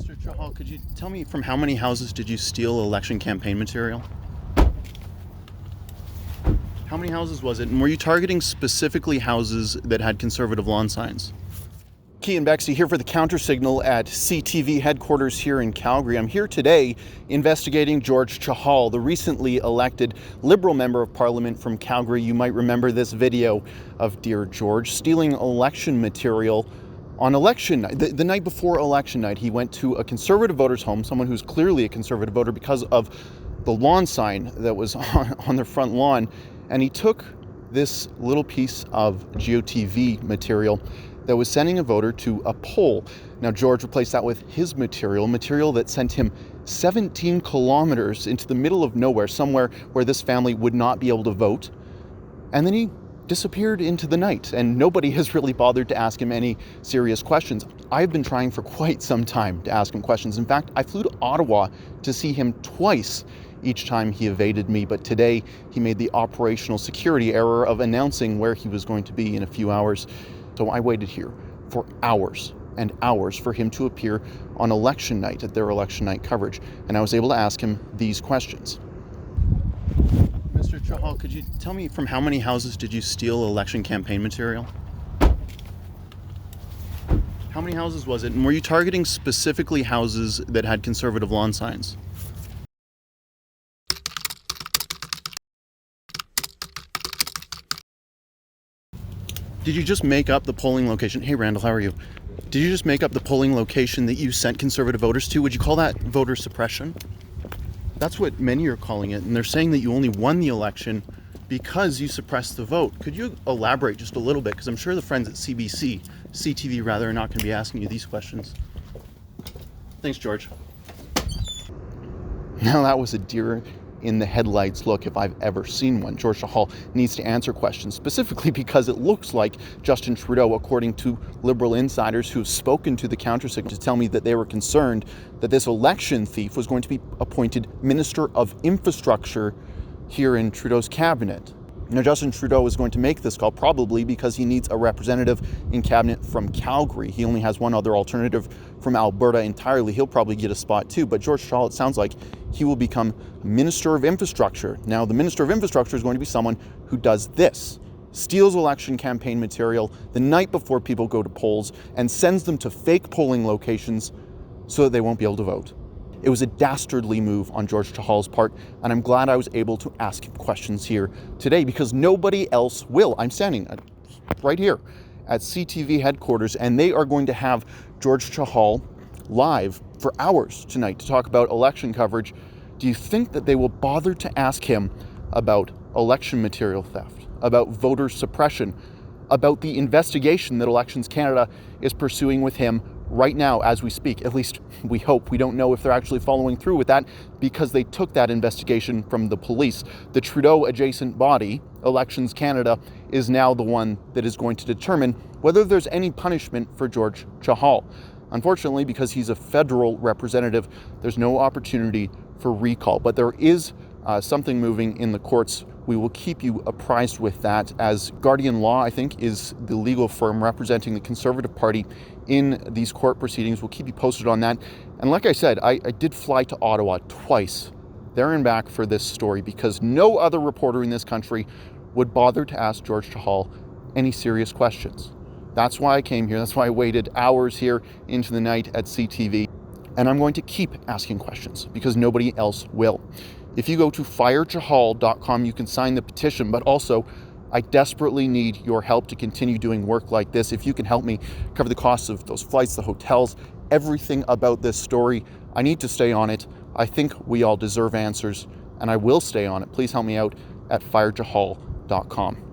Mr. Chahal, could you tell me from how many houses did you steal election campaign material? How many houses was it? And were you targeting specifically houses that had conservative lawn signs? Keean Bexte here for the Counter Signal at CTV headquarters here in Calgary. I'm here today investigating George Chahal, the recently elected Liberal Member of Parliament from Calgary. You might remember this video of Dear George stealing election material on election night. The night before election night, he went to a Conservative voter's home, someone who's clearly a Conservative voter because of the lawn sign that was on their front lawn, and he took this little piece of GOTV material that was sending a voter to a poll. Now, George replaced that with his material that sent him 17 kilometers into the middle of nowhere, somewhere where this family would not be able to vote. And then he disappeared into the night, and nobody has really bothered to ask him any serious questions. I've been trying for quite some time to ask him questions. In fact, I flew to Ottawa to see him twice. Each time he evaded me, but today he made the operational security error of announcing where he was going to be in a few hours. So I waited here for hours and hours for him to appear on election night at their election night coverage, and I was able to ask him these questions. Mr. Chahal, could you tell me from how many houses did you steal election campaign material? How many houses was it? And were you targeting specifically houses that had conservative lawn signs? Did you just make up the polling location? Hey, Randall, how are you? Did you just make up the polling location that you sent Conservative voters to? Would you call that voter suppression? That's what many are calling it, and they're saying that you only won the election because you suppressed the vote. Could you elaborate just a little bit? Because I'm sure the friends at CTV rather, are not going to be asking you these questions. Thanks, George. Now that was a deer in the headlights look if I've ever seen one. George Chahal needs to answer questions, specifically because it looks like Justin Trudeau, according to Liberal insiders who have spoken to the Counter Signal to tell me that they were concerned that this election thief was going to be appointed Minister of Infrastructure here in Trudeau's cabinet. Now, Justin Trudeau is going to make this call probably because he needs a representative in cabinet from Calgary. He only has one other alternative from Alberta entirely. He'll probably get a spot too, but George Chahal, it sounds like he will become Minister of Infrastructure. Now, the Minister of Infrastructure is going to be someone who does this: steals election campaign material the night before people go to polls and sends them to fake polling locations so that they won't be able to vote. It was a dastardly move on George Chahal's part, and I'm glad I was able to ask him questions here today because nobody else will. I'm standing right here at CTV headquarters, and they are going to have George Chahal live for hours tonight to talk about election coverage. Do you think that they will bother to ask him about election material theft, about voter suppression, about the investigation that Elections Canada is pursuing with him right now as we speak? At least we hope. We don't know if they're actually following through with that because they took that investigation from the police. The Trudeau adjacent body, Elections Canada, is now the one that is going to determine whether there's any punishment for George Chahal. Unfortunately, because he's a federal representative, there's no opportunity for recall, but there is something moving in the courts. We will keep you apprised with that, as Guardian Law, I think, is the legal firm representing the Conservative Party in these court proceedings. We'll keep you posted on that. And like I said, I did fly to Ottawa twice, there and back, for this story because no other reporter in this country would bother to ask George Chahal any serious questions. That's why I came here. That's why I waited hours here into the night at CTV. And I'm going to keep asking questions because nobody else will. If you go to firechahal.com, you can sign the petition, but also I desperately need your help to continue doing work like this. If you can help me cover the costs of those flights, the hotels, everything about this story, I need to stay on it. I think we all deserve answers, and I will stay on it. Please help me out at firechahal.com.